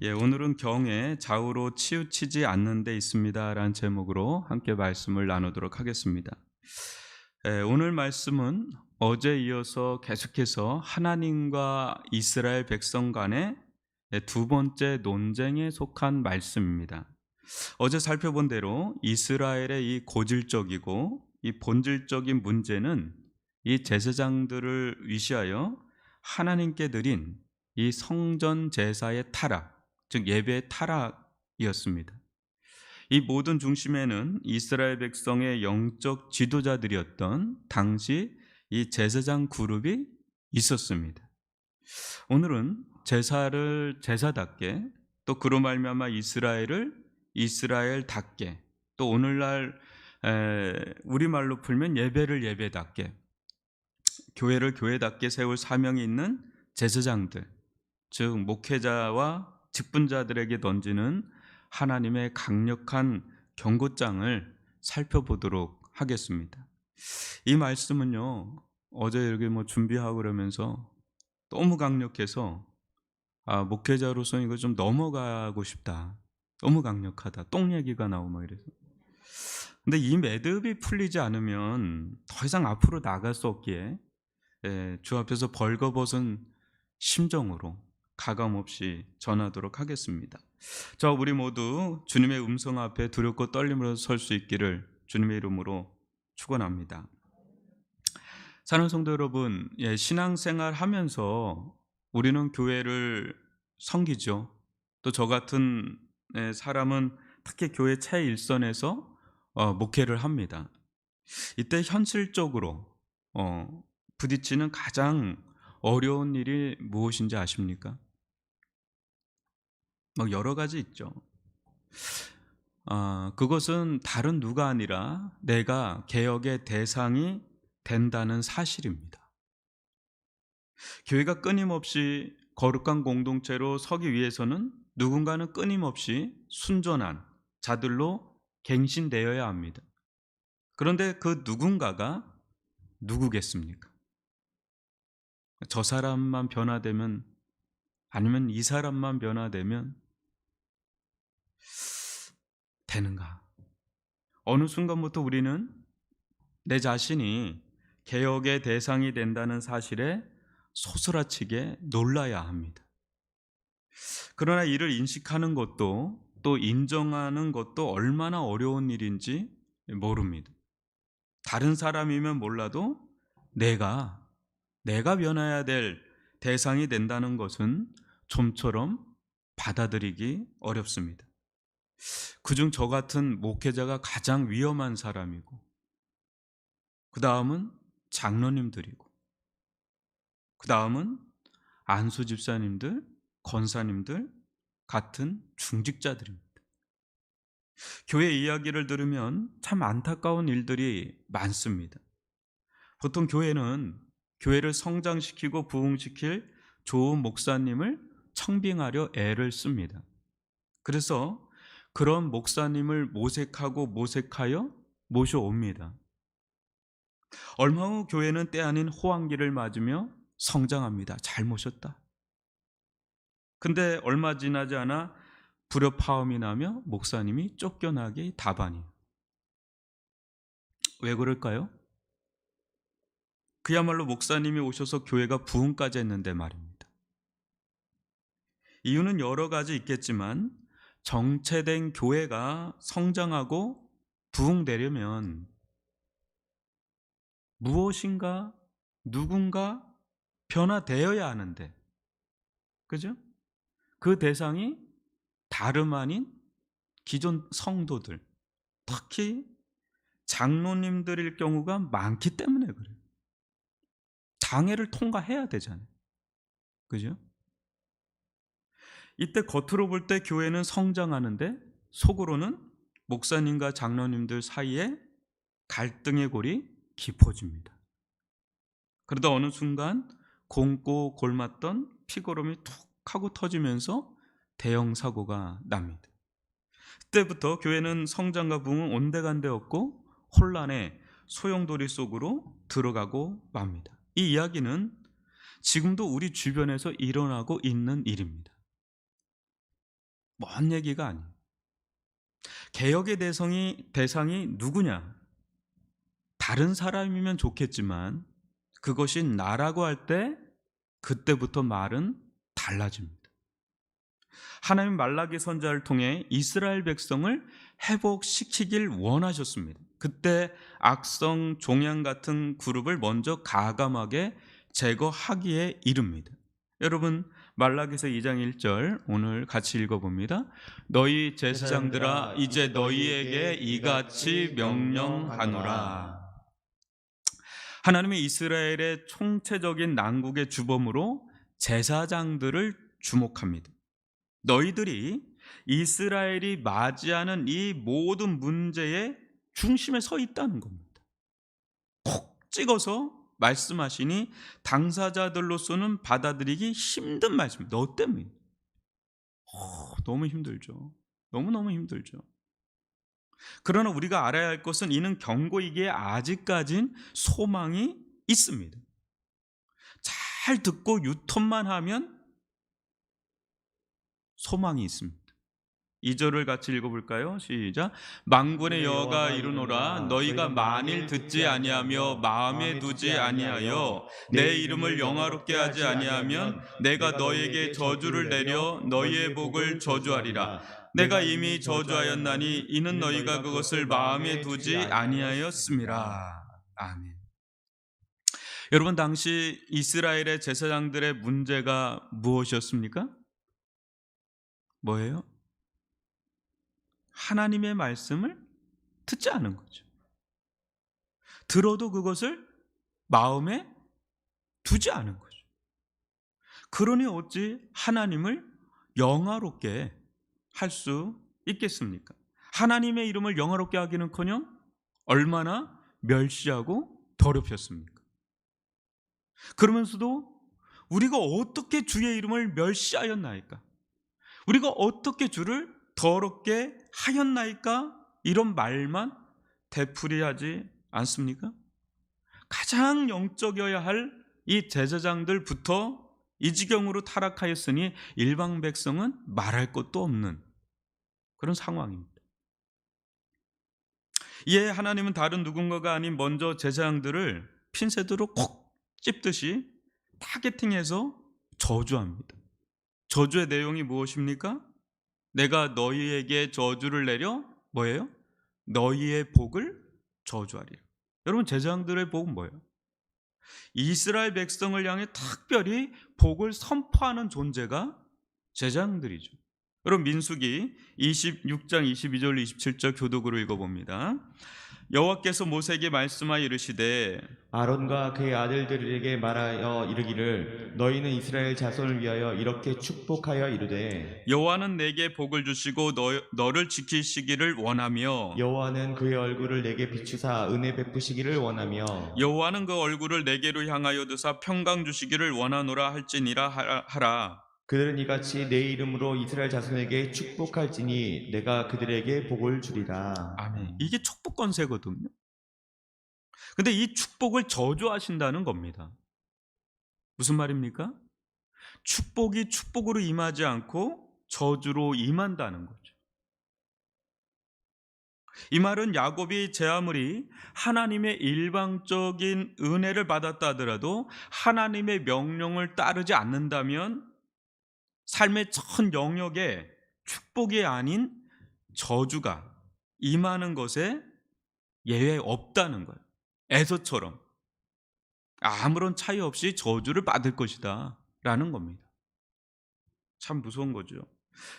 오늘은 경에 좌우로 치우치지 않는 데 있습니다 라는 제목으로 함께 말씀을 나누도록 하겠습니다. 오늘 말씀은 어제 이어서 계속해서 하나님과 이스라엘 백성 간의 두 번째 논쟁에 속한 말씀입니다. 어제 살펴본 대로 이스라엘의 이 고질적이고 이 본질적인 문제는 이 제사장들을 위시하여 하나님께 드린 이 성전 제사의 타락, 즉 예배의 타락이었습니다. 이 모든 중심에는 이스라엘 백성의 영적 지도자들이었던 당시 이 제사장 그룹이 있었습니다. 오늘은 제사를 제사답게, 또 그로 말미암아 이스라엘을 이스라엘답게, 또 오늘날 우리말로 풀면 예배를 예배답게, 교회를 교회답게 세울 사명이 있는 제사장들, 즉 목회자와 직분자들에게 던지는 하나님의 강력한 경고장을 살펴보도록 하겠습니다. 이 말씀은요, 어제 이렇게 준비하고 그러면서 너무 강력해서 목회자로서 이거 좀 넘어가고 싶다. 너무 강력하다. 똥 얘기가 나오고 막 이래서. 근데 이 매듭이 풀리지 않으면 더 이상 앞으로 나갈 수 없기에 주 앞에서 벌거벗은 심정으로 가감없이 전하도록 하겠습니다. 자, 우리 모두 주님의 음성 앞에 두렵고 떨림으로 설 수 있기를 주님의 이름으로 축원합니다. 사랑하는 성도 여러분, 신앙생활 하면서 우리는 교회를 섬기죠. 또 저 같은 사람은 특히 교회 최일선에서 목회를 합니다. 이때 현실적으로 부딪히는 가장 어려운 일이 무엇인지 아십니까? 여러 가지 있죠. 그것은 다른 누가 아니라 내가 개혁의 대상이 된다는 사실입니다. 교회가 끊임없이 거룩한 공동체로 서기 위해서는 누군가는 끊임없이 순전한 자들로 갱신되어야 합니다. 그런데 그 누군가가 누구겠습니까? 저 사람만 변화되면, 아니면 이 사람만 변화되면 되는가? 어느 순간부터 우리는 내 자신이 개혁의 대상이 된다는 사실에 소스라치게 놀라야 합니다. 그러나 이를 인식하는 것도, 또 인정하는 것도 얼마나 어려운 일인지 모릅니다. 다른 사람이면 몰라도 내가 변해야 될 대상이 된다는 것은 좀처럼 받아들이기 어렵습니다. 그중 저 같은 목회자가 가장 위험한 사람이고, 그 다음은 장로님들이고, 그 다음은 안수 집사님들, 권사님들 같은 중직자들입니다. 교회 이야기를 들으면 참 안타까운 일들이 많습니다. 보통 교회를 성장시키고 부흥시킬 좋은 목사님을 청빙하려 애를 씁니다. 그래서 그런 목사님을 모색하여 모셔옵니다. 얼마 후 교회는 때 아닌 호황기를 맞으며 성장합니다. 잘 모셨다. 근데 얼마 지나지 않아 불협화음이 나며 목사님이 쫓겨나기 다반이에요. 왜 그럴까요? 그야말로 목사님이 오셔서 교회가 부흥까지 했는데 말입니다. 이유는 여러 가지 있겠지만 정체된 교회가 성장하고 부흥되려면 무엇인가 누군가 변화되어야 하는데, 그죠? 그 대상이 다름 아닌 기존 성도들, 특히 장로님들일 경우가 많기 때문에 그래요. 장애를 통과해야 되잖아요. 그죠? 이때 겉으로 볼 때 교회는 성장하는데 속으로는 목사님과 장로님들 사이에 갈등의 골이 깊어집니다. 그러다 어느 순간 곪고 골맞던 피고름이 툭 하고 터지면서 대형 사고가 납니다. 그때부터 교회는 성장과 부흥은 온데간데 없고 혼란의 소용돌이 속으로 들어가고 맙니다. 이 이야기는 지금도 우리 주변에서 일어나고 있는 일입니다. 먼 얘기가 아니에요. 개혁의 대상이 누구냐? 다른 사람이면 좋겠지만 그것이 나라고 할 때 그때부터 말은 달라집니다. 하나님 말라기 선지자를 통해 이스라엘 백성을 회복시키길 원하셨습니다. 그때 악성 종양 같은 그룹을 먼저 가감하게 제거하기에 이릅니다. 여러분, 말라기서 2장 1절 오늘 같이 읽어봅니다. 너희 제사장들아 이제 너희에게 이같이 명령하노라. 하나님의 이스라엘의 총체적인 난국의 주범으로 제사장들을 주목합니다. 너희들이 이스라엘이 맞이하는 이 모든 문제의 중심에 서 있다는 겁니다. 콕 찍어서 말씀하시니 당사자들로서는 받아들이기 힘든 말씀. 너 때문에. 너무 힘들죠. 너무너무 힘들죠. 그러나 우리가 알아야 할 것은 이는 경고이기에 아직까진 소망이 있습니다. 잘 듣고 유턴만 하면 소망이 있습니다. 2절을 같이 읽어볼까요? 시작. 만군의 여호와가 이르노라 너희가 만일 듣지 아니하며 마음에 두지 아니하여 내 이름을 영화롭게 하지 아니하면 내가 너희에게 저주를 내려 너희의 복을 저주하리라. 내가 이미 저주하였나니 이는 너희가 그것을 마음에 두지 아니하였음이라. 아멘. 여러분, 당시 이스라엘의 제사장들의 문제가 무엇이었습니까? 뭐예요? 하나님의 말씀을 듣지 않은 거죠. 들어도 그것을 마음에 두지 않은 거죠. 그러니 어찌 하나님을 영화롭게 할 수 있겠습니까? 하나님의 이름을 영화롭게 하기는커녕 얼마나 멸시하고 더럽혔습니까? 그러면서도 우리가 어떻게 주의 이름을 멸시하였나이까? 우리가 어떻게 주를 더럽게 하였나이까? 이런 말만 되풀이하지 않습니까? 가장 영적이어야 할 이 제사장들부터 이 지경으로 타락하였으니 일반 백성은 말할 것도 없는 그런 상황입니다. 이에 하나님은 다른 누군가가 아닌 먼저 제사장들을 핀셋으로 콕 찝듯이 타겟팅해서 저주합니다. 저주의 내용이 무엇입니까? 내가 너희에게 저주를 내려 뭐예요? 너희의 복을 저주하리라. 여러분, 제사장들의 복은 뭐예요? 이스라엘 백성을 향해 특별히 복을 선포하는 존재가 제사장들이죠. 여러분, 민수기 26장 22절 27절 교독으로 읽어봅니다. 여호와께서 모세에게 말씀하여 이르시되 아론과 그의 아들들에게 말하여 이르기를 너희는 이스라엘 자손을 위하여 이렇게 축복하여 이르되 여호와는 내게 복을 주시고 너를 지키시기를 원하며 여호와는 그의 얼굴을 내게 비추사 은혜 베푸시기를 원하며 여호와는 그 얼굴을 내게로 향하여 드사 평강 주시기를 원하노라 할지니라 하라. 그들은 이같이 내 이름으로 이스라엘 자손에게 축복할지니 내가 그들에게 복을 주리라. 아멘. 이게 축복 권세거든요. 근데 이 축복을 저주하신다는 겁니다. 무슨 말입니까? 축복이 축복으로 임하지 않고 저주로 임한다는 거죠. 이 말은 야곱이 제 아무리 하나님의 일방적인 은혜를 받았다 하더라도 하나님의 명령을 따르지 않는다면 삶의 전 영역에 축복이 아닌 저주가 임하는 것에 예외 없다는 거예요. 에서처럼 아무런 차이 없이 저주를 받을 것이다 라는 겁니다. 참 무서운 거죠.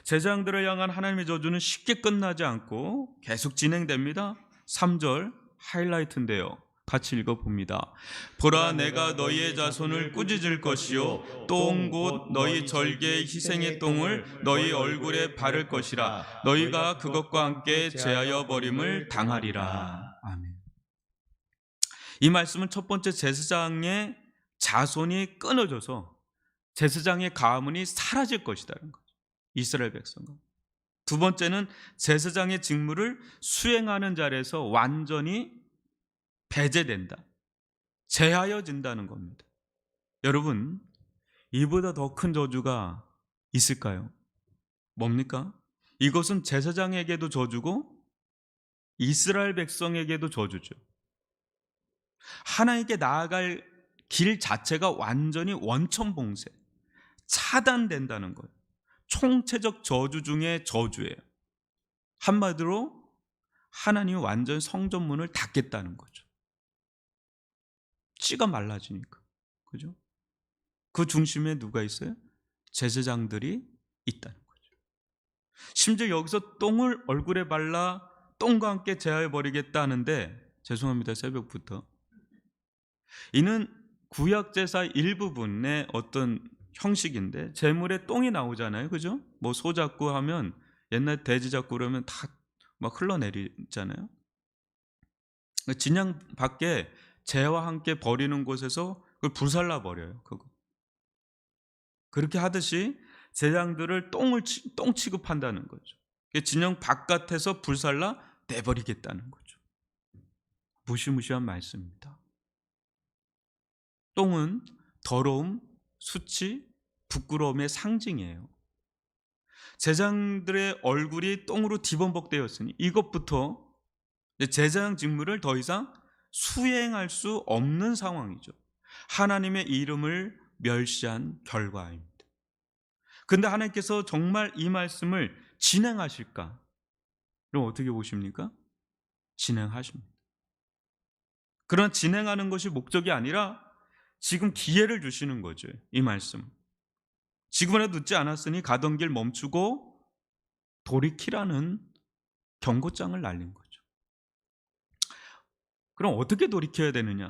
제사장들을 향한 하나님의 저주는 쉽게 끝나지 않고 계속 진행됩니다. 3절 하이라이트인데요. 같이 읽어봅니다. 보라, 내가 너희의 자손을 꾸짖을 것이요 똥 곧 너희 절개의 희생의 똥을 너희 얼굴에 바를 것이라. 너희가 그것과 함께 제하여 버림을 당하리라. 아멘. 이 말씀은 첫 번째 제사장의 자손이 끊어져서 제사장의 가문이 사라질 것이라는 거죠. 이스라엘 백성과. 두 번째는 제사장의 직무를 수행하는 자리에서 완전히 배제된다. 제하여진다는 겁니다. 여러분, 이보다 더 큰 저주가 있을까요? 뭡니까? 이것은 제사장에게도 저주고 이스라엘 백성에게도 저주죠. 하나님께 나아갈 길 자체가 완전히 원천봉쇄, 차단된다는 거예요. 총체적 저주 중에 저주예요. 한마디로 하나님이 완전 성전문을 닫겠다는 거죠. 씨가 말라지니까. 그죠? 그 중심에 누가 있어요? 제사장들이 있다는 거죠. 심지어 여기서 똥을 얼굴에 발라 똥과 함께 제하여 버리겠다는데, 죄송합니다, 새벽부터. 이는 구약 제사 일부분의 어떤 형식인데, 제물에 똥이 나오잖아요, 그죠? 뭐 소 잡고 하면, 옛날 돼지 잡고 그러면 다 막 흘러내리잖아요. 진양 밖에 재와 함께 버리는 곳에서 그걸 불살라 버려요. 그거. 그렇게 하듯이 제장들을 똥 취급한다는 거죠. 진영 바깥에서 불살라 내버리겠다는 거죠. 무시무시한 말씀입니다. 똥은 더러움, 수치, 부끄러움의 상징이에요. 제장들의 얼굴이 똥으로 뒤범벅되었으니 이것부터 제사장 직무를 더 이상 수행할 수 없는 상황이죠. 하나님의 이름을 멸시한 결과입니다. 근데 하나님께서 정말 이 말씀을 진행하실까? 그럼 어떻게 보십니까? 진행하십니다. 그러나 진행하는 것이 목적이 아니라 지금 기회를 주시는 거죠. 이 말씀. 지금이라도 늦지 않았으니 가던 길 멈추고 돌이키라는 경고장을 날린 거죠. 그럼 어떻게 돌이켜야 되느냐?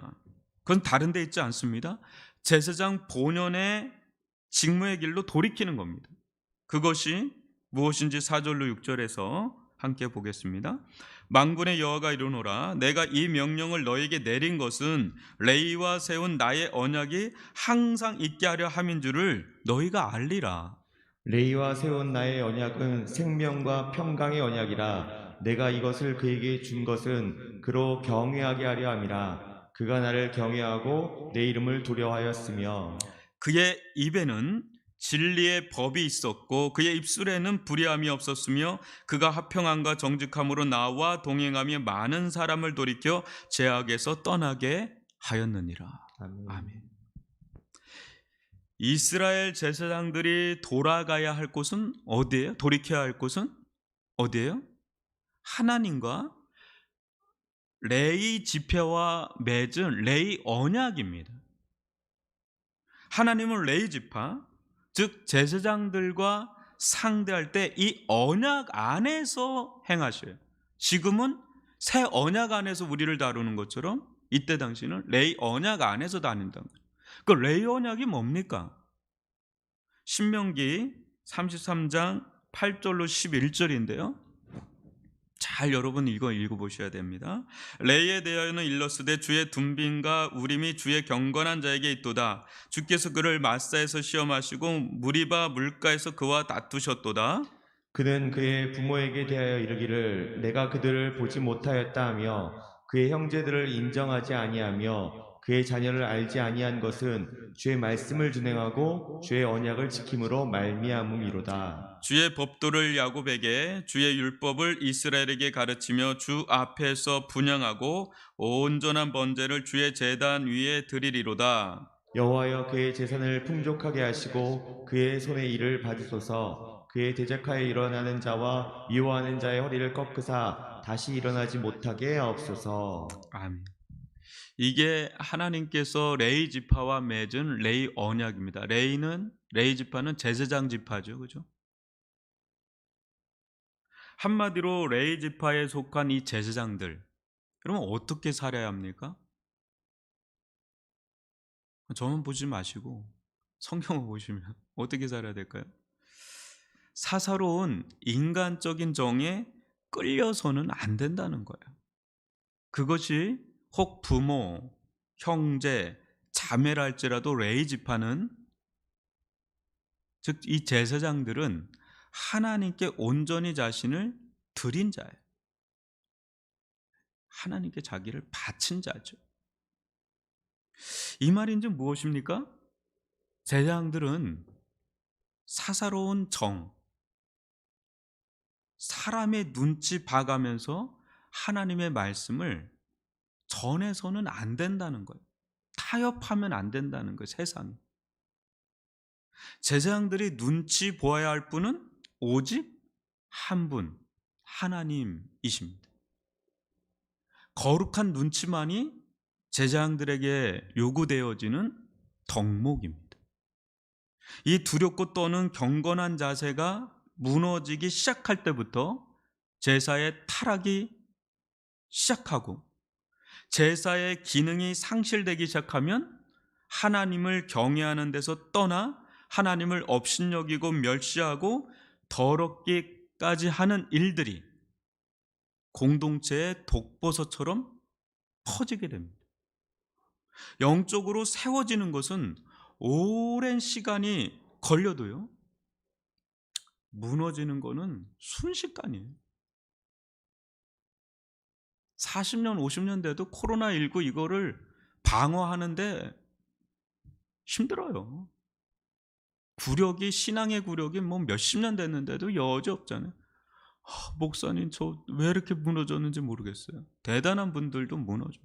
그건 다른 데 있지 않습니다. 제사장 본연의 직무의 길로 돌이키는 겁니다. 그것이 무엇인지 4절로 6절에서 함께 보겠습니다. 만군의 여호와가 이르노라, 내가 이 명령을 너에게 내린 것은 레위와 세운 나의 언약이 항상 있게 하려 함인 줄을 너희가 알리라. 레이와 세운 나의 언약은 생명과 평강의 언약이라. 내가 이것을 그에게 준 것은 그로 경외하게 하려 함이라. 그가 나를 경외하고 내 이름을 두려워하였으며 그의 입에는 진리의 법이 있었고 그의 입술에는 불의함이 없었으며 그가 화평함과 정직함으로 나와 동행하며 많은 사람을 돌이켜 죄악에서 떠나게 하였느니라. 아멘. 아멘. 이스라엘 제사장들이 돌아가야 할 곳은 어디예요? 돌이켜야 할 곳은 어디예요? 하나님과 레위 지파와 맺은 레위 언약입니다. 하나님은 레위 지파, 즉 제사장들과 상대할 때 이 언약 안에서 행하셔요. 지금은 새 언약 안에서 우리를 다루는 것처럼 이때 당시는 레위 언약 안에서 다닌다는 거죠. 그 레위 언약이 뭡니까? 신명기 33장 8절로 11절인데요. 잘 여러분 이거 읽어보셔야 됩니다. 레이에 대하여는 일러스되 주의 둔빈과 우림이 주의 경건한 자에게 있도다. 주께서 그를 마사에서 시험하시고 무리바 물가에서 그와 다투셨도다. 그는 그의 부모에게 대하여 이르기를 내가 그들을 보지 못하였다 하며 그의 형제들을 인정하지 아니하며 그의 자녀를 알지 아니한 것은 주의 말씀을 준행하고 주의 언약을 지킴으로 말미암음이로다. 주의 법도를 야곱에게 주의 율법을 이스라엘에게 가르치며 주 앞에서 분향하고 온전한 번제를 주의 제단 위에 드리리로다. 여호와여 그의 재산을 풍족하게 하시고 그의 손의 일을 받으소서. 그의 대적하여 일어나는 자와 미워하는 자의 허리를 꺾으사 다시 일어나지 못하게 하옵소서. 아멘. 이게 하나님께서 레위 지파와 맺은 레위 언약입니다. 레위 지파는 제사장 지파죠, 그죠? 한마디로 레위 지파에 속한 이 제사장들, 그러면 어떻게 살아야 합니까? 저만 보지 마시고 성경을 보시면 어떻게 살아야 될까요? 사사로운 인간적인 정에 끌려서는 안 된다는 거예요. 그것이 혹 부모, 형제, 자매라 할지라도 레위 지파는, 즉 이 제사장들은 하나님께 온전히 자신을 드린 자예요. 하나님께 자기를 바친 자죠. 이 말인지 무엇입니까? 제사장들은 사사로운 정, 사람의 눈치 봐가면서 하나님의 말씀을 전해서는 안 된다는 거예요. 타협하면 안 된다는 거예요. 세상이. 제사장들이 눈치 보아야 할 분은 오직 한 분, 하나님이십니다. 거룩한 눈치만이 제사장들에게 요구되어지는 덕목입니다. 이 두렵고 떠는 경건한 자세가 무너지기 시작할 때부터 제사의 타락이 시작하고 제사의 기능이 상실되기 시작하면 하나님을 경외하는 데서 떠나 하나님을 업신여기고 멸시하고 더럽기까지 하는 일들이 공동체의 독버섯처럼 퍼지게 됩니다. 영적으로 세워지는 것은 오랜 시간이 걸려도요, 무너지는 것은 순식간이에요. 40년, 50년 돼도 코로나19 이거를 방어하는데 힘들어요. 구력이, 신앙의 구력이 뭐 몇십 년 됐는데도 여지없잖아요. 목사님, 저 왜 이렇게 무너졌는지 모르겠어요. 대단한 분들도 무너져요.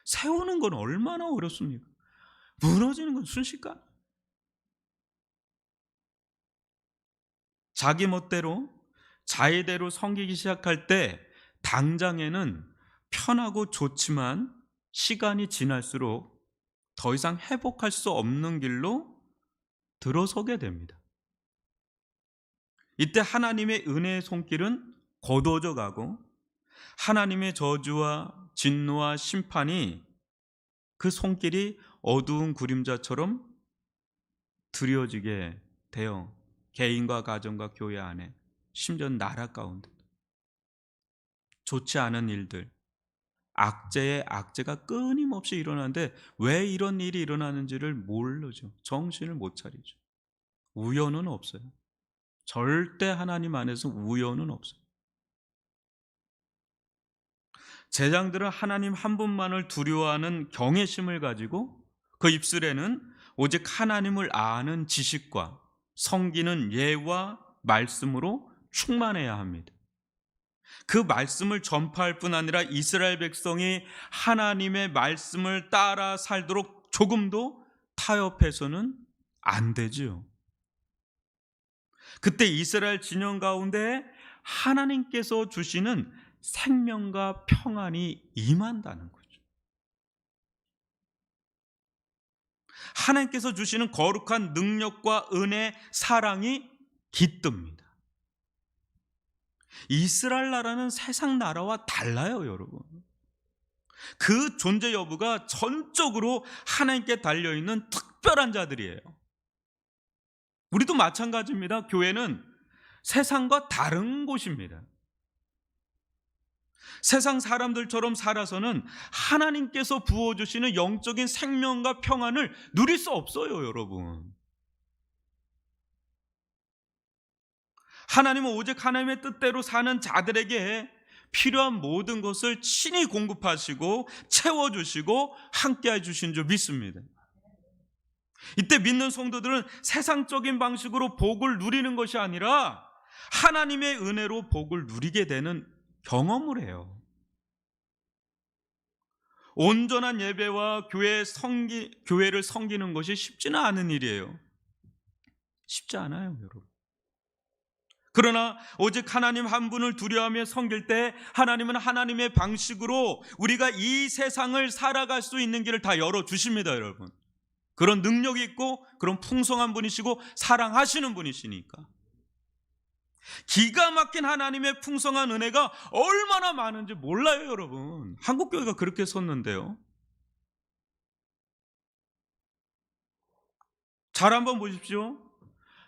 세우는 건 얼마나 어렵습니까? 무너지는 건 순식간. 자기 멋대로, 자의대로 섬기기 시작할 때 당장에는 편하고 좋지만 시간이 지날수록 더 이상 회복할 수 없는 길로 들어서게 됩니다. 이때 하나님의 은혜의 손길은 거두어져 가고 하나님의 저주와 진노와 심판이 그 손길이 어두운 그림자처럼 드려지게 돼요. 개인과 가정과 교회 안에, 심지어 나라 가운데 좋지 않은 일들, 악재의 악재가 끊임없이 일어나는데 왜 이런 일이 일어나는지를 모르죠. 정신을 못 차리죠. 우연은 없어요. 절대 하나님 안에서 우연은 없어요. 제장들은 하나님 한 분만을 두려워하는 경외심을 가지고 그 입술에는 오직 하나님을 아는 지식과 섬기는 예와 말씀으로 충만해야 합니다. 그 말씀을 전파할 뿐 아니라 이스라엘 백성이 하나님의 말씀을 따라 살도록 조금도 타협해서는 안 되지요. 그때 이스라엘 진영 가운데 하나님께서 주시는 생명과 평안이 임한다는 거죠. 하나님께서 주시는 거룩한 능력과 은혜, 사랑이 깃듭니다. 이스라엘 나라는 세상 나라와 달라요, 여러분. 그 존재 여부가 전적으로 하나님께 달려있는 특별한 자들이에요. 우리도 마찬가지입니다. 교회는 세상과 다른 곳입니다. 세상 사람들처럼 살아서는 하나님께서 부어주시는 영적인 생명과 평안을 누릴 수 없어요, 여러분. 하나님은 오직 하나님의 뜻대로 사는 자들에게 필요한 모든 것을 친히 공급하시고 채워주시고 함께해 주신 줄 믿습니다. 이때 믿는 성도들은 세상적인 방식으로 복을 누리는 것이 아니라 하나님의 은혜로 복을 누리게 되는 경험을 해요. 온전한 예배와 교회를 섬기는 것이 쉽지는 않은 일이에요. 쉽지 않아요, 여러분. 그러나 오직 하나님 한 분을 두려워하며 섬길 때 하나님은 하나님의 방식으로 우리가 이 세상을 살아갈 수 있는 길을 다 열어주십니다, 여러분. 그런 능력이 있고 그런 풍성한 분이시고 사랑하시는 분이시니까. 기가 막힌 하나님의 풍성한 은혜가 얼마나 많은지 몰라요, 여러분. 한국교회가 그렇게 섰는데요. 잘 한번 보십시오.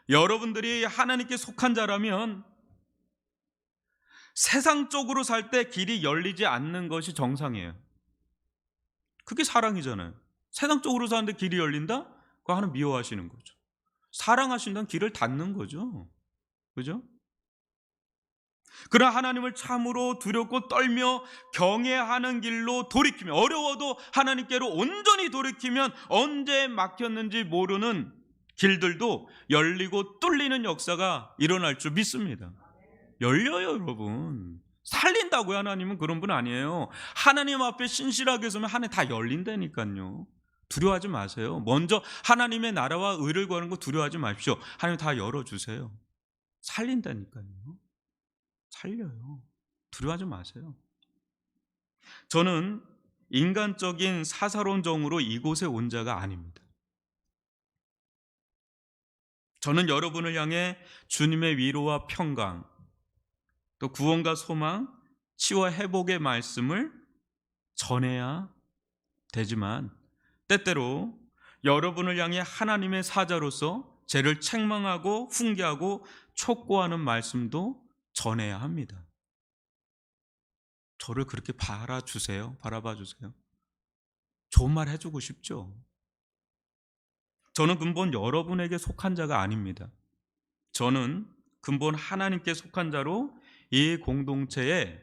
여러분들이 하나님께 속한 자라면 세상적으로 살 때 길이 열리지 않는 것이 정상이에요. 그게 사랑이잖아요. 세상적으로 사는데 길이 열린다? 그거 하나님 미워하시는 거죠. 사랑하신다는 길을 닫는 거죠. 그죠? 그러나 하나님을 참으로 두렵고 떨며 경외하는 길로 돌이키면, 어려워도 하나님께로 온전히 돌이키면 언제 막혔는지 모르는 길들도 열리고 뚫리는 역사가 일어날 줄 믿습니다. 열려요, 여러분. 살린다고요. 하나님은 그런 분 아니에요. 하나님 앞에 신실하게 서면 하늘 다 열린다니까요. 두려워하지 마세요. 먼저 하나님의 나라와 의를 구하는 거 두려워하지 마십시오. 하나님 다 열어주세요. 살린다니까요. 살려요. 두려워하지 마세요. 저는 인간적인 사사로운 정으로 이곳에 온 자가 아닙니다. 저는 여러분을 향해 주님의 위로와 평강, 또 구원과 소망, 치유와 회복의 말씀을 전해야 되지만 때때로 여러분을 향해 하나님의 사자로서 죄를 책망하고 훈계하고 촉구하는 말씀도 전해야 합니다. 저를 그렇게 바라봐 주세요. 좋은 말 해주고 싶죠. 저는 근본 여러분에게 속한 자가 아닙니다. 저는 근본 하나님께 속한 자로 이 공동체에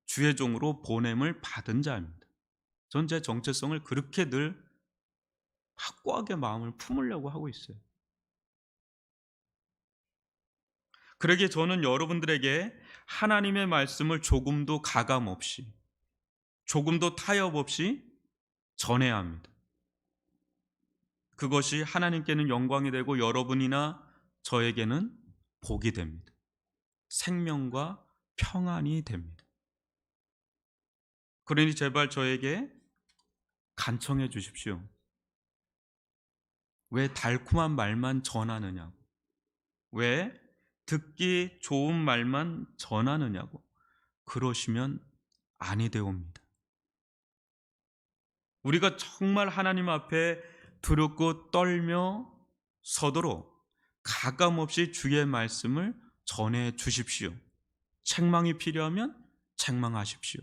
주의 종으로 보냄을 받은 자입니다. 전 제 정체성을 그렇게 늘 확고하게 마음을 품으려고 하고 있어요. 그러기에 저는 여러분들에게 하나님의 말씀을 조금도 가감 없이, 조금도 타협 없이 전해야 합니다. 그것이 하나님께는 영광이 되고 여러분이나 저에게는 복이 됩니다. 생명과 평안이 됩니다. 그러니 제발 저에게 간청해 주십시오. 왜 달콤한 말만 전하느냐고, 왜 듣기 좋은 말만 전하느냐고 그러시면 아니 되옵니다. 우리가 정말 하나님 앞에 두렵고 떨며 서도록 가감없이 주의 말씀을 전해 주십시오. 책망이 필요하면 책망하십시오.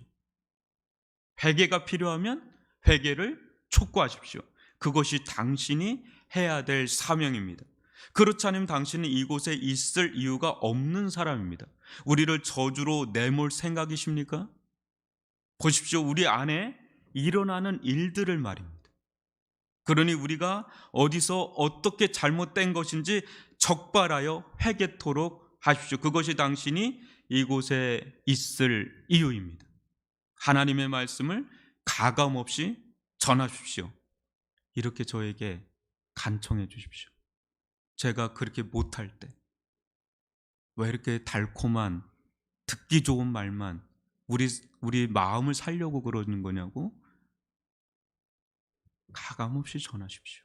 회개가 필요하면 회개를 촉구하십시오. 그것이 당신이 해야 될 사명입니다. 그렇지 않으면 당신은 이곳에 있을 이유가 없는 사람입니다. 우리를 저주로 내몰 생각이십니까? 보십시오. 우리 안에 일어나는 일들을 말입니다. 그러니 우리가 어디서 어떻게 잘못된 것인지 적발하여 회개토록 하십시오. 그것이 당신이 이곳에 있을 이유입니다. 하나님의 말씀을 가감없이 전하십시오. 이렇게 저에게 간청해 주십시오. 제가 그렇게 못할 때 왜 이렇게 달콤한 듣기 좋은 말만 우리 마음을 살려고 그러는 거냐고 가감없이 전하십시오.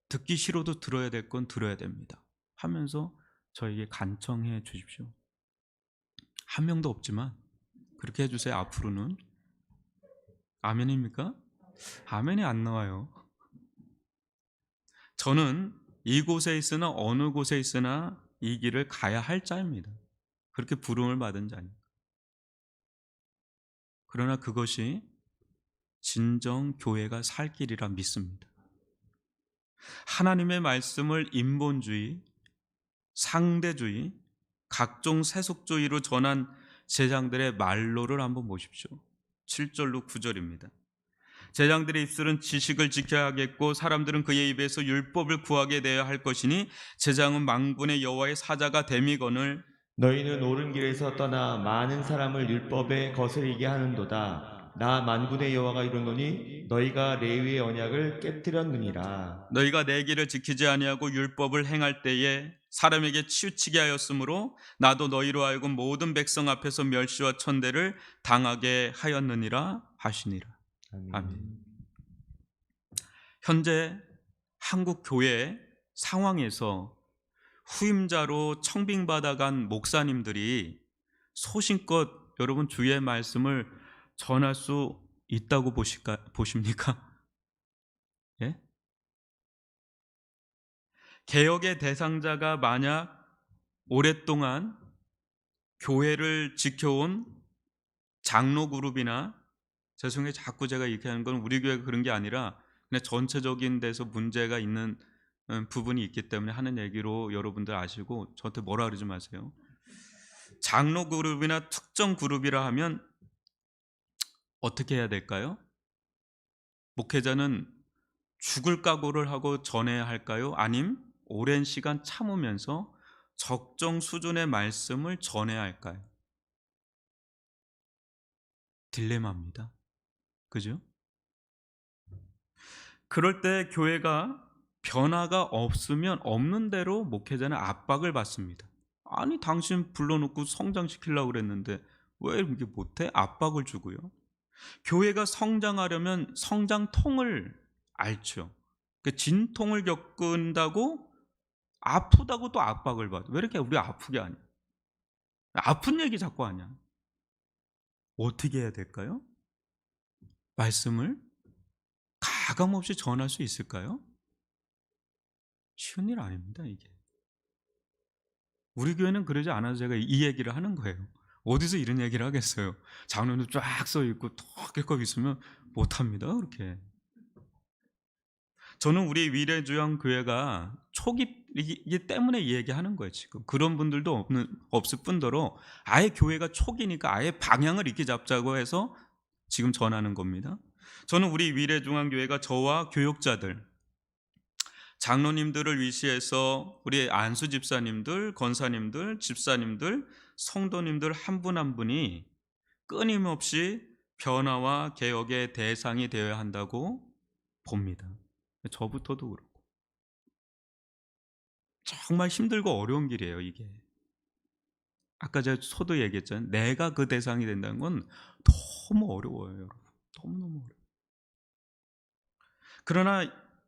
듣기 싫어도 들어야 될 건 들어야 됩니다 하면서 저에게 간청해 주십시오. 한 명도 없지만 그렇게 해주세요. 앞으로는. 아멘입니까? 아멘이 안 나와요. 저는 이곳에 있으나 어느 곳에 있으나 이 길을 가야 할 자입니다. 그렇게 부름을 받은 자입니다. 그러나 그것이 진정 교회가 살 길이라 믿습니다. 하나님의 말씀을 인본주의, 상대주의, 각종 세속주의로 전한 제장들의 말로를 한번 보십시오. 7절로 9절입니다. 제장들의 입술은 지식을 지켜야 하겠고 사람들은 그의 입에서 율법을 구하게 되어야 할 것이니 제장은 만군의 여호와의 사자가 됨이거늘 너희는 옳은 길에서 떠나 많은 사람을 율법에 거스리게 하는도다. 나 만군의 여호와가 이르노니 너희가 레위의 언약을 깨뜨렸느니라. 너희가 내 길을 지키지 아니하고 율법을 행할 때에 사람에게 치우치게 하였으므로 나도 너희로 하여금 모든 백성 앞에서 멸시와 천대를 당하게 하였느니라 하시니라. 아멘. 현재 한국 교회 상황에서 후임자로 청빙받아간 목사님들이 소신껏 여러분 주의 말씀을 전할 수 있다고 보십니까? 예? 개혁의 대상자가 만약 오랫동안 교회를 지켜온 장로 그룹이나, 죄송해요 자꾸 제가 이렇게 하는 건 우리 교회가 그런 게 아니라 그냥 전체적인 데서 문제가 있는 부분이 있기 때문에 하는 얘기로 여러분들 아시고 저한테 뭐라 그러지 마세요. 장로 그룹이나 특정 그룹이라 하면 어떻게 해야 될까요? 목회자는 죽을 각오를 하고 전해야 할까요? 아님 오랜 시간 참으면서 적정 수준의 말씀을 전해야 할까요? 딜레마입니다. 그죠? 그럴 때 교회가 변화가 없으면 없는 대로 목회자는 압박을 받습니다. 아니 당신 불러놓고 성장시키려고 그랬는데 왜 이렇게 못해? 압박을 주고요. 교회가 성장하려면 성장통을 앓죠. 그 진통을 겪는다고 아프다고 또 압박을 받아. 왜 이렇게 우리 아프게 하냐? 아픈 얘기 자꾸 하냐? 어떻게 해야 될까요? 말씀을 가감 없이 전할 수 있을까요? 쉬운 일 아닙니다, 이게. 우리 교회는 그러지 않아서 제가 이 얘기를 하는 거예요. 어디서 이런 얘기를 하겠어요? 장로도 쫙 써 있고 턱 낄겁 있으면 못 합니다, 그렇게. 저는 우리 위례주양교회가 초기이기 때문에 이 얘기하는 거예요, 지금. 그런 분들도 없을 뿐더러 아예 교회가 초기니까 아예 방향을 이렇게 잡자고 해서 지금 전하는 겁니다. 저는 우리 위례중앙교회가 저와 교육자들, 장로님들을 위시해서 우리 안수 집사님들, 권사님들, 집사님들, 성도님들 한 분 한 분이 끊임없이 변화와 개혁의 대상이 되어야 한다고 봅니다. 저부터도 그렇고. 정말 힘들고 어려운 길이에요, 이게. 아까 제가 초도 얘기했잖아요. 내가 그 대상이 된다는 건 너무 어려워요, 여러분. 너무너무 어려워요. 그러나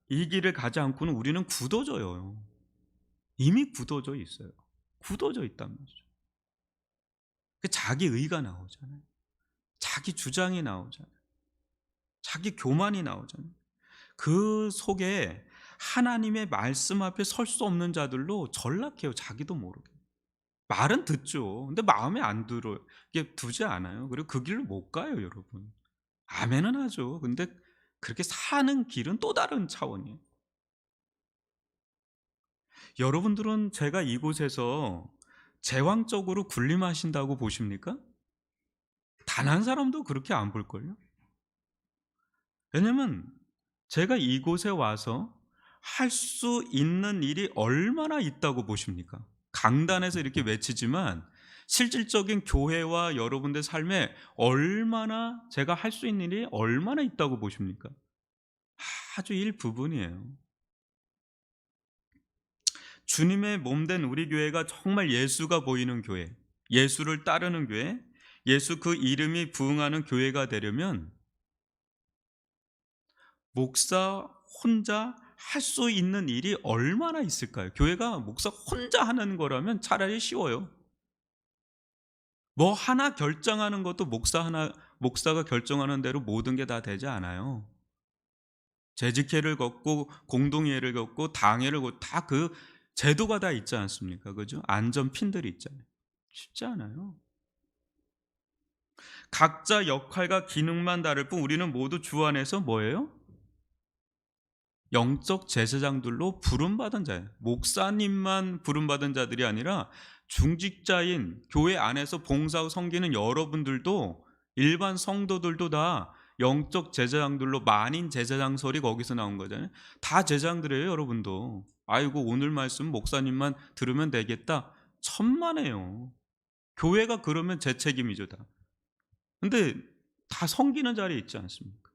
이 길을 가지 않고는 우리는 굳어져요. 이미 굳어져 있어요. 굳어져 있단 말이죠. 자기 의가 나오잖아요. 자기 주장이 나오잖아요. 자기 교만이 나오잖아요. 그 속에 하나님의 말씀 앞에 설 수 없는 자들로 전락해요. 자기도 모르게. 말은 듣죠. 근데 마음에 안 들어요. 이게 두지 않아요. 그리고 그 길로 못 가요, 여러분. 아멘은 하죠. 근데 그렇게 사는 길은 또 다른 차원이에요. 여러분들은 제가 이곳에서 제왕적으로 군림하신다고 보십니까? 단 한 사람도 그렇게 안 볼걸요? 왜냐면 제가 이곳에 와서 할 수 있는 일이 얼마나 있다고 보십니까? 강단에서 이렇게 외치지만 실질적인 교회와 여러분들 삶에 얼마나 제가 할 수 있는 일이 얼마나 있다고 보십니까? 아주 일부분이에요. 주님의 몸된 우리 교회가 정말 예수가 보이는 교회, 예수를 따르는 교회, 예수 그 이름이 부응하는 교회가 되려면 목사 혼자 할 수 있는 일이 얼마나 있을까요? 교회가 목사 혼자 하는 거라면 차라리 쉬워요. 뭐 하나 결정하는 것도 목사가 결정하는 대로 모든 게 다 되지 않아요. 재직회를 걷고 공동회를 걷고 당회를 걷고 다 그 제도가 다 있지 않습니까? 그죠? 안전 핀들이 있잖아요. 쉽지 않아요. 각자 역할과 기능만 다를 뿐 우리는 모두 주 안에서 뭐예요? 영적 제사장들로 부름받은 자예요. 목사님만 부름받은 자들이 아니라 중직자인 교회 안에서 봉사하고 섬기는 여러분들도 일반 성도들도 다 영적 제사장들로 만인 제사장설이 거기서 나온 거잖아요. 다 제사장들이에요, 여러분도. 아이고 오늘 말씀 목사님만 들으면 되겠다. 천만에요. 교회가 그러면 제 책임이죠, 다. 근데 다 섬기는 자리에 있지 않습니까?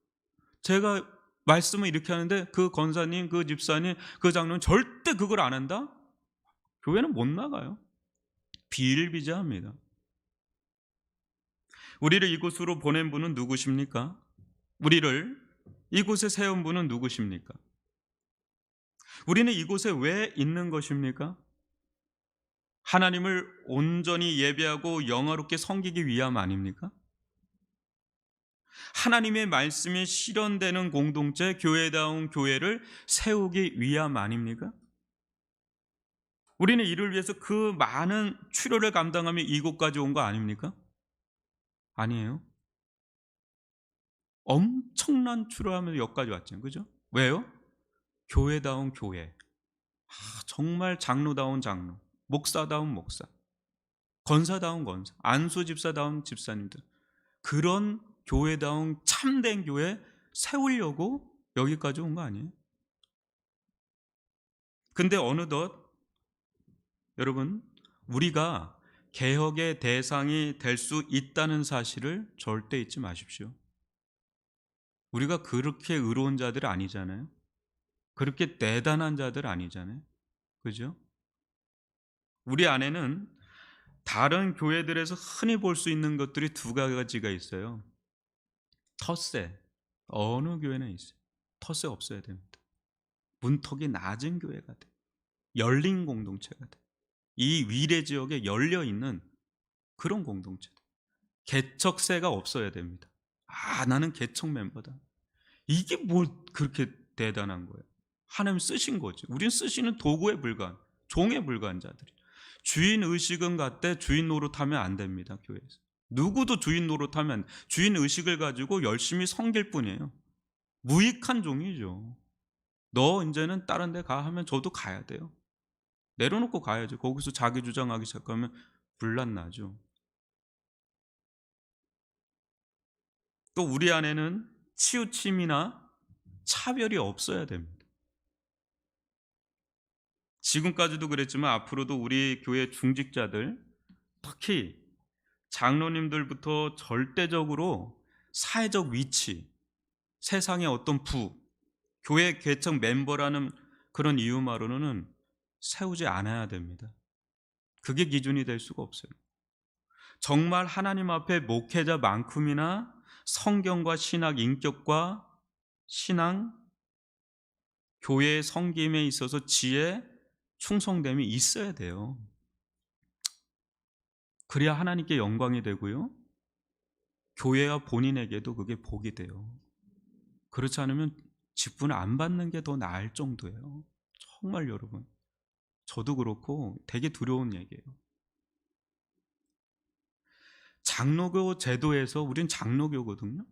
제가 말씀을 이렇게 하는데 그 권사님, 그 집사님, 그 장로는 절대 그걸 안 한다? 교회는 못 나가요. 비일비재합니다. 우리를 이곳으로 보낸 분은 누구십니까? 우리를 이곳에 세운 분은 누구십니까? 우리는 이곳에 왜 있는 것입니까? 하나님을 온전히 예배하고 영화롭게 섬기기 위함 아닙니까? 하나님의 말씀이 실현되는 공동체, 교회다운 교회를 세우기 위함 아닙니까? 우리는 이를 위해서 그 많은 출혈을 감당하며 이곳까지 온 거 아닙니까? 아니에요. 엄청난 출혈하면서 여기까지 왔죠. 그죠? 왜요? 교회다운 교회. 정말 장로다운 장로, 목사다운 목사, 권사다운 권사, 안수 집사다운 집사님들. 그런 교회다운 참된 교회 세우려고 여기까지 온 거 아니에요? 근데 어느덧 여러분, 우리가 개혁의 대상이 될 수 있다는 사실을 절대 잊지 마십시오. 우리가 그렇게 의로운 자들 아니잖아요. 그렇게 대단한 자들 아니잖아요. 그죠? 우리 안에는 다른 교회들에서 흔히 볼 수 있는 것들이 두 가지가 있어요. 텃세. 어느 교회나 있어요. 텃세 없어야 됩니다. 문턱이 낮은 교회가 돼. 열린 공동체가 돼. 이 위례 지역에 열려 있는 그런 공동체들. 개척세가 없어야 됩니다. 아, 나는 개척 멤버다. 이게 뭘 그렇게 대단한 거예요? 하나님 쓰신 거지. 우린 쓰시는 도구에 불과한, 종에 불과한 자들이. 주인 의식은 갖되 주인 노릇하면 안 됩니다. 교회에서. 누구도 주인 노릇하면, 주인 의식을 가지고 열심히 섬길 뿐이에요. 무익한 종이죠. 너 이제는 다른 데 가 하면 저도 가야 돼요. 내려놓고 가야죠. 거기서 자기 주장하기 시작하면 분란 나죠. 또 우리 안에는 치우침이나 차별이 없어야 됩니다. 지금까지도 그랬지만 앞으로도 우리 교회 중직자들, 특히 장로님들부터 절대적으로 사회적 위치, 세상의 어떤 교회 개척 멤버라는 그런 이유만으로는 세우지 않아야 됩니다. 그게 기준이 될 수가 없어요. 정말 하나님 앞에 목회자만큼이나 성경과 신학, 인격과 신앙, 교회의 섬김에 있어서 지혜, 충성됨이 있어야 돼요. 그래야 하나님께 영광이 되고요. 교회와 본인에게도 그게 복이 돼요. 그렇지 않으면 직분을 안 받는 게 더 나을 정도예요. 정말 여러분, 저도 그렇고 되게 두려운 얘기예요. 장로교 제도에서 우린 장로교거든요.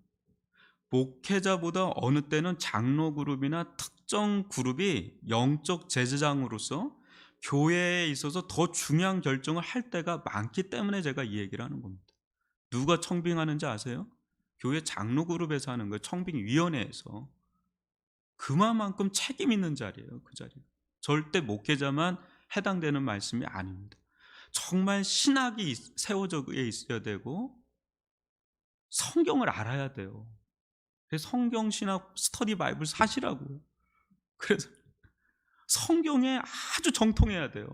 목회자보다 어느 때는 장로 그룹이나 특정 그룹이 영적 제사장으로서 교회에 있어서 더 중요한 결정을 할 때가 많기 때문에 제가 이 얘기를 하는 겁니다. 누가 청빙하는지 아세요? 교회 장로 그룹에서 하는 거예요. 청빙위원회에서. 그만큼 책임 있는 자리예요. 그 자리. 절대 목회자만 해당되는 말씀이 아닙니다. 정말 신학이 세워져 있어야 되고 성경을 알아야 돼요. 그래서 성경 신학 스터디 바이블 사시라고요. 그래서 성경에 아주 정통해야 돼요.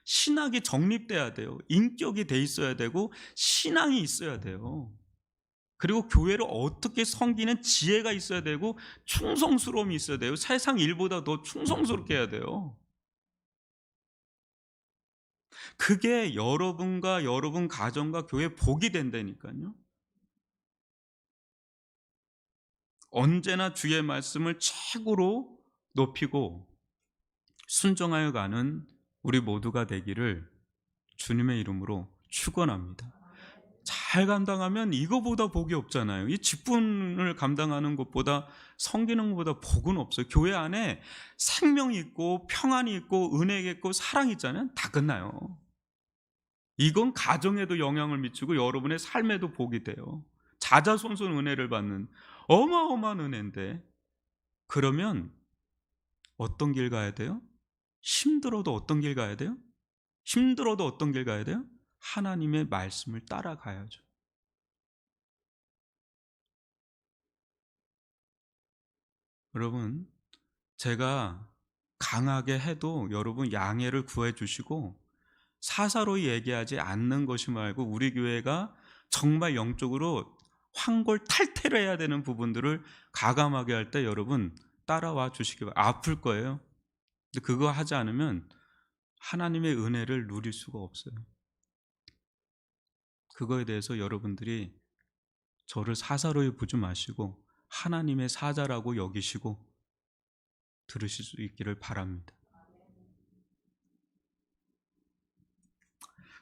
신학이 정립돼야 돼요. 인격이 돼 있어야 되고 신앙이 있어야 돼요. 그리고 교회를 어떻게 섬기는 지혜가 있어야 되고 충성스러움이 있어야 돼요. 세상 일보다 더 충성스럽게 해야 돼요. 그게 여러분과 여러분 가정과 교회 복이 된다니까요. 언제나 주의 말씀을 최고로 높이고 순종하여 가는 우리 모두가 되기를 주님의 이름으로 축원합니다. 잘 감당하면 이거보다 복이 없잖아요. 이 직분을 감당하는 것보다, 섬기는 것보다 복은 없어요. 교회 안에 생명이 있고 평안이 있고 은혜가 있고 사랑이 있잖아요. 다 끝나요. 이건 가정에도 영향을 미치고 여러분의 삶에도 복이 돼요. 자자손손 은혜를 받는 어마어마한 은혜인데, 그러면 어떤 길 가야 돼요? 힘들어도 어떤 길 가야 돼요? 힘들어도 어떤 길 가야 돼요? 하나님의 말씀을 따라가야죠. 여러분, 제가 강하게 해도 여러분 양해를 구해 주시고 사사로이 얘기하지 않는 것이 말고 우리 교회가 정말 영적으로 황골탈퇴를 해야 되는 부분들을 가감하게 할 때 여러분 따라와 주시기 바랍니다. 아플 거예요. 근데 그거 하지 않으면 하나님의 은혜를 누릴 수가 없어요. 그거에 대해서 여러분들이 저를 사사로이 보지 마시고 하나님의 사자라고 여기시고 들으실 수 있기를 바랍니다.